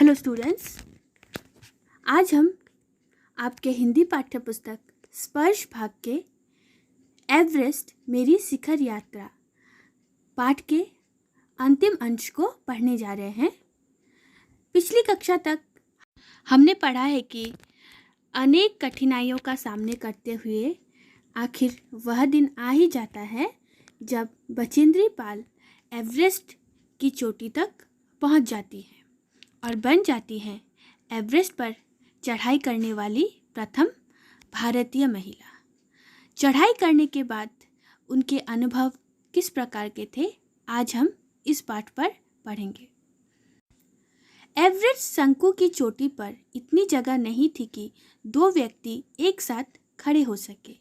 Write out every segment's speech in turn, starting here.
Hello students, आज हम आपके हिंदी पाठ्य पुस्तक स्पर्श भाग के एवरेस्ट मेरी शिखर यात्रा पाठ के अंतिम अंश को पढ़ने जा रहे हैं। पिछली कक्षा तक हमने पढ़ा है कि अनेक कठिनाइयों का सामना करते हुए आखिर वह दिन आ ही जाता है जब बचेंद्री पाल एवरेस्ट की चोटी तक पहुंच जाती है और बन जाती है एवरेस्ट पर चढ़ाई करने वाली प्रथम भारतीय महिला। चढ़ाई करने के बाद उनके अनुभव किस प्रकार के थे, आज हम इस पाठ पर पढ़ेंगे। एवरेस्ट शंकु की चोटी पर इतनी जगह नहीं थी कि दो व्यक्ति एक साथ खड़े हो सके।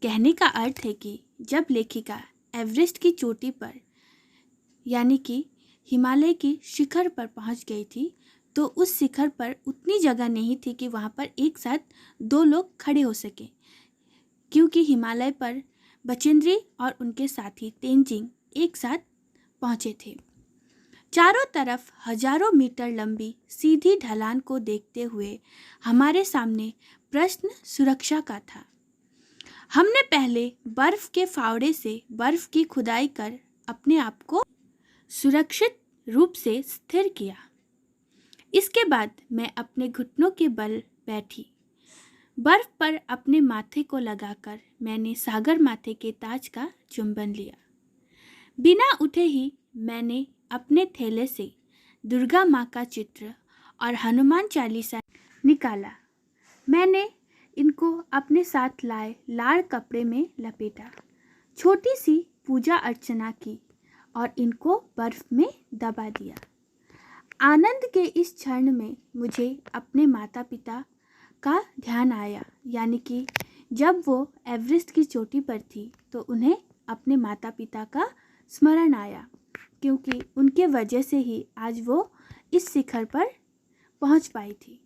कहने का अर्थ है कि जब लेखिका एवरेस्ट की चोटी पर यानी कि हिमालय की शिखर पर पहुंच गई थी तो उस शिखर पर उतनी जगह नहीं थी कि वहां पर एक साथ दो लोग खड़े हो सके, क्योंकि हिमालय पर बचेंद्री और उनके साथी तेंजिंग एक साथ पहुंचे थे। चारों तरफ हजारों मीटर लंबी सीधी ढलान को देखते हुए हमारे सामने प्रश्न सुरक्षा का था। हमने पहले बर्फ के फावड़े से बर्फ की खुदाई कर अपने आप को सुरक्षित रूप से स्थिर किया। इसके बाद मैं अपने घुटनों के बल बैठी। बर्फ पर अपने माथे को लगाकर मैंने सागर माथे के ताज का चुंबन लिया। बिना उठे ही मैंने अपने थैले से दुर्गा माँ का चित्र और हनुमान चालीसा निकाला। मैंने इनको अपने साथ लाए लाल कपड़े में लपेटा, छोटी सी पूजा अर्चना की और इनको बर्फ में दबा दिया। आनंद के इस क्षण में मुझे अपने माता पिता का ध्यान आया, यानी कि जब वो एवरेस्ट की चोटी पर थी तो उन्हें अपने माता पिता का स्मरण आया, क्योंकि उनके वजह से ही आज वो इस शिखर पर पहुंच पाई थी।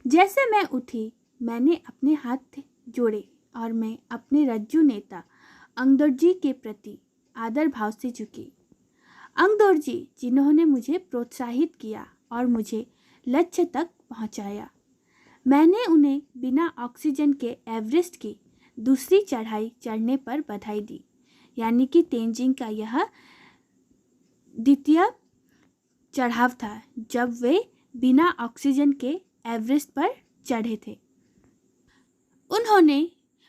जैसे मैं उठी मैंने अपने हाथ जोड़े और मैं अपने रज्जू नेता अंगदोर्जी के प्रति आदर भाव से झुकी। अंगदोर्जी जिन्होंने मुझे प्रोत्साहित किया और मुझे लक्ष्य तक पहुंचाया। मैंने उन्हें बिना ऑक्सीजन के एवरेस्ट की दूसरी चढ़ाई चढ़ने पर बधाई दी, यानी कि तेंजिंग का यह द्वितीय चढ़ाव था जब वे बिना ऑक्सीजन के एवरेस्ट पर चढ़े थे। उन्होंने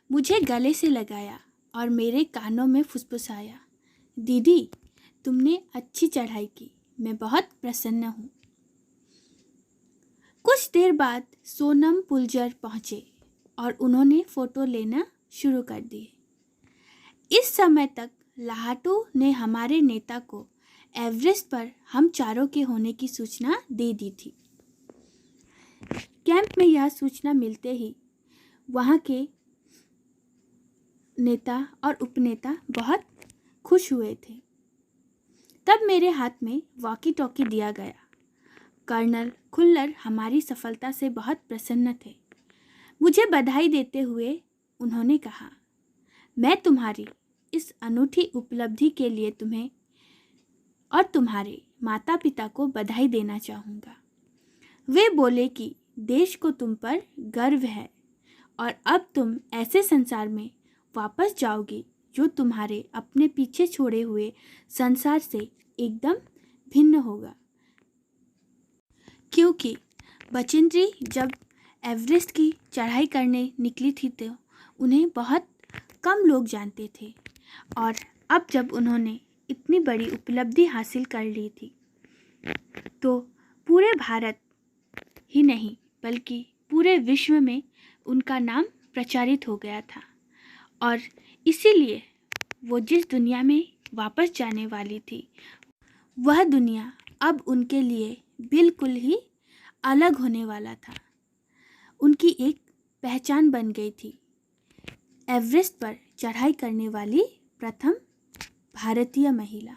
मुझे गले से लगाया और मेरे कानों में फुसफुसाया, दीदी तुमने अच्छी चढ़ाई की, मैं बहुत प्रसन्न हूँ। कुछ देर बाद सोनम पुलजर पहुँचे और उन्होंने फ़ोटो लेना शुरू कर दिए। इस समय तक लाहाटू ने हमारे नेता को एवरेस्ट पर हम चारों के होने की सूचना दे दी थी। कैंप में यह सूचना मिलते ही वहाँ के नेता और उपनेता बहुत खुश हुए थे। तब मेरे हाथ में वॉकी टॉकी दिया गया। कर्नल खुल्लर हमारी सफलता से बहुत प्रसन्न थे। मुझे बधाई देते हुए उन्होंने कहा, मैं तुम्हारी इस अनूठी उपलब्धि के लिए तुम्हें और तुम्हारे माता पिता को बधाई देना चाहूँगा। वे बोले कि देश को तुम पर गर्व है और अब तुम ऐसे संसार में वापस जाओगी जो तुम्हारे अपने पीछे छोड़े हुए संसार से एकदम भिन्न होगा। क्योंकि बचेंद्री जब एवरेस्ट की चढ़ाई करने निकली थी तो उन्हें बहुत कम लोग जानते थे, और अब जब उन्होंने इतनी बड़ी उपलब्धि हासिल कर ली थी तो पूरे भारत ही नहीं बल्कि पूरे विश्व में उनका नाम प्रचारित हो गया था। और इसीलिए वो जिस दुनिया में वापस जाने वाली थी वह दुनिया अब उनके लिए बिल्कुल ही अलग होने वाला था। उनकी एक पहचान बन गई थी, एवरेस्ट पर चढ़ाई करने वाली प्रथम भारतीय महिला।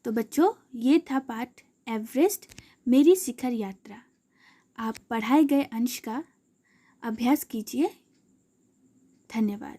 तो बच्चों, ये था पाठ एवरेस्ट मेरी शिखर यात्रा। आप पढ़ाए गए अंश का अभ्यास कीजिए। धन्यवाद।